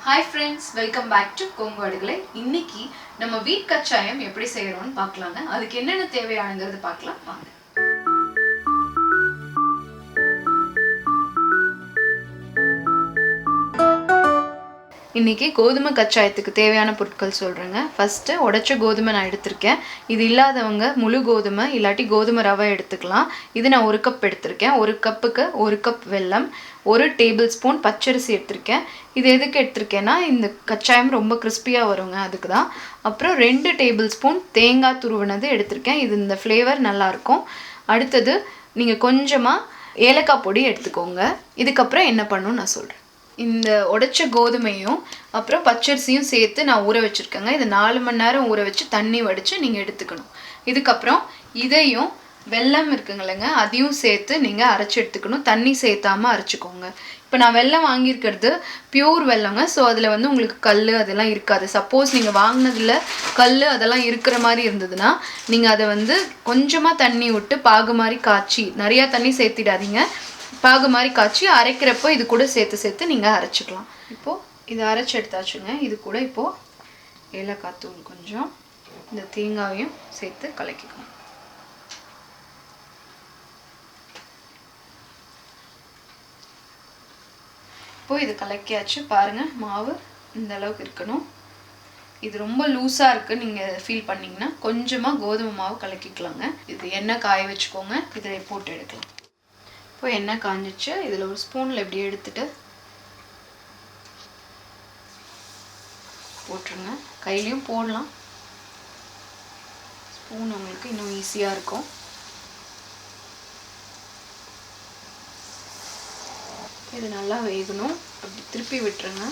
Hi friends, welcome back to Kongu Adukkalai. இன்னைக்கு நம்ம வீட் கச்சாயம் எப்படி செய்யறோம்னு பார்க்கலாங்க. அதுக்கு என்னென்ன தேவையானங்கிறது பார்க்கலாம் வாங்க. இன்னைக்கு கோதுமை கச்சாயத்துக்கு தேவையான பொருட்கள் சொல்றேங்க. ஃபர்ஸ்ட் உடைச்ச கோதுமை நான் எடுத்துர்க்கேன். இது இல்லாதவங்க முழு கோதுமை இல்லாட்டி கோதுமை ரவை எடுத்துக்கலாம். இது நான் 1 கப் எடுத்துர்க்கேன். 1 கப்புக்கு 1 கப் வெல்லம், 1 டேபிள் ஸ்பூன் பச்சரிசி எடுத்துர்க்கேன். இது எதுக்கு எடுத்துர்க்கேன்னா இந்த கச்சாயம் ரொம்ப கிறிஸ்பியா வருங்க அதுக்கு தான். அப்புறம் 2 டேபிள் ஸ்பூன் தேங்காய் துருவினது எடுத்துர்க்கேன். இது இந்த ஃப்ளேவர் நல்லா இருக்கும். அடுத்து நீங்க கொஞ்சமா ஏலக்காய் பொடி எடுத்துக்கோங்க. இதுக்கு அப்புறம் என்ன பண்ணனும் நான் சொல்றேன். இந்த உடைச்ச கோதுமையும் அப்புறம் பச்சரிசியும் சேர்த்து நான் ஊற வச்சிருக்கேங்க. இது 4 மணி நேரம் ஊற வச்சு தண்ணி வடிச்சு நீங்க எடுத்துக்கணும். இதுக்கு அப்புறம் இதையும் வெல்லம் இருக்குங்களங்க அதையும் சேர்த்து நீங்க அரைச்சு எடுத்துக்கணும். தண்ணி சேர்த்தாம அரைச்சுக்கோங்க. இப்போ நான் வெல்லம் வாங்கியிருக்கிறது பியூர் வெல்லங்க. ஸோ அதில் வந்து உங்களுக்கு கல் அதெல்லாம் இருக்காது. சப்போஸ் நீங்கள் வாங்கினதில் கல் அதெல்லாம் இருக்கிற மாதிரி இருந்ததுன்னா நீங்கள் அதை வந்து கொஞ்சமாக தண்ணி விட்டு பாகு மாதிரி காய்ச்சி, நிறையா தண்ணி சேர்த்திடாதீங்க, பாகு மாதிரி காய்ச்சி அரைக்கிறப்போ இது கூட சேர்த்து நீங்கள் அரைச்சிக்கலாம். இப்போது இதை அரைச்சி எடுத்தாச்சுங்க. இது கூட இப்போது ஏலக்காய் தூள் கொஞ்சம் இந்த தேங்காயும் சேர்த்து கலக்கிக்கணும். இப்போது இது கலக்கியாச்சு. பாருங்கள், மாவு இந்த அளவுக்கு இருக்கணும். இது ரொம்ப லூஸாக இருக்குது நீங்கள் ஃபீல் பண்ணிங்கன்னா கொஞ்சமாக கோதுமை மாவு கலக்கிக்கலாங்க. இது எண்ணெய் காய வச்சுக்கோங்க. இதில் போட்டு எடுக்கலாம். இப்போ எண்ணெய் காஞ்சிச்சு. இதில் ஒரு ஸ்பூனில் இப்படி எடுத்துட்டு போட்டுருங்க. கையிலையும் போடலாம். ஸ்பூன் உங்களுக்கு இன்னும் ஈஸியாக இருக்கும். இது நல்லா வேகணும். அப்படி திருப்பி விட்டுருங்க.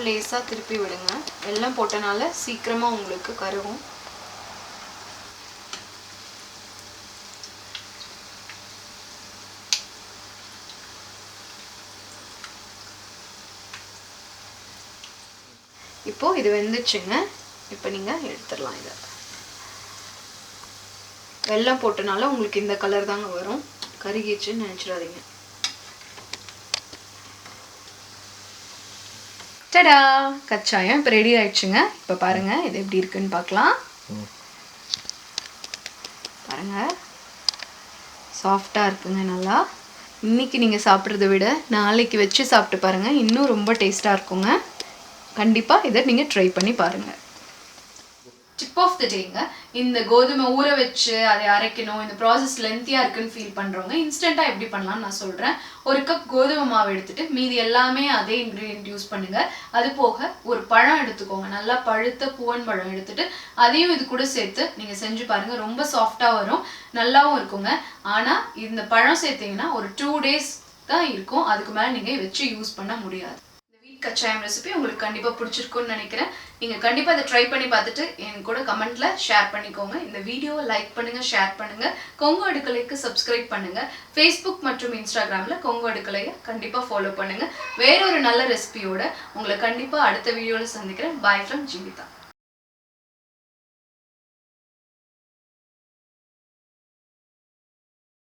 லேசாக திருப்பி விடுங்க. வெல்லம் போட்டனால சீக்கிரமாக உங்களுக்கு கருகும். இப்போ இது வெந்துச்சுங்க. இப்போ நீங்கள் எடுத்துடலாம். இதை வெல்லம் போட்டனால உங்களுக்கு இந்த கலர் தாங்க வரும். கருகிச்சுன்னு நினச்சிடாதீங்க. டடா, கச்சாயம் இப்போ ரெடி ஆயிடுச்சுங்க. இப்போ பாருங்கள் இது எப்படி இருக்குன்னு பார்க்கலாம். பாருங்கள், சாஃப்டாக இருக்குங்க நல்லா. இன்றைக்கி நீங்கள் சாப்பிட்றத விட நாளைக்கு வச்சு சாப்பிட்டு பாருங்கள், இன்னும் ரொம்ப டேஸ்ட்டாக இருக்குங்க. கண்டிப்பாக இதை நீங்கள் ட்ரை பண்ணி பாருங்கள். டிப் ஆஃப் த டேங்க, இந்த கோதுமை ஊற வச்சு அதை அரைக்கணும், இந்த ப்ராசஸ் லென்த்தியாக இருக்குன்னு ஃபீல் பண்ணுறவங்க இன்ஸ்டண்ட்டாக எப்படி பண்ணலாம்னு நான் சொல்கிறேன். 1 கப் கோதுமை மாவு எடுத்துட்டு மீதி எல்லாமே அதே இன்க்ரீடியன்ட் யூஸ் பண்ணுங்கள். அது போக ஒரு பழம் எடுத்துக்கோங்க. நல்லா பழுத்த பூவன் பழம் எடுத்துட்டு அதையும் இது கூட சேர்த்து நீங்கள் செஞ்சு பாருங்கள். ரொம்ப சாஃப்டாக வரும், நல்லாவும் இருக்குங்க. ஆனால் இந்த பழம் சேர்த்திங்கன்னா ஒரு 2 days தான் இருக்கும். அதுக்கு மேலே நீங்கள் வச்சு யூஸ் பண்ண முடியாது. கச்சாயம் ரெசிபி உங்களுக்கு கண்டிப்பாக பிடிச்சிருக்குன்னு நினைக்கிறேன். நீங்கள் கண்டிப்பாக இதை ட்ரை பண்ணி பார்த்துட்டு என் கூட கமெண்ட்ல ஷேர் பண்ணிக்கோங்க. இந்த வீடியோவை லைக் பண்ணுங்க, ஷேர் பண்ணுங்க. கொங்கு அடுக்கலைக்கு சப்ஸ்கிரைப் பண்ணுங்க. ஃபேஸ்புக் மற்றும் இன்ஸ்டாகிராமில் கொங்கு அடுக்கலையை கண்டிப்பாக ஃபாலோ பண்ணுங்க. வேறொரு நல்ல ரெசிபியோட உங்களை கண்டிப்பாக அடுத்த வீடியோவில் சந்திக்கிறேன். Bye from Jeevitha.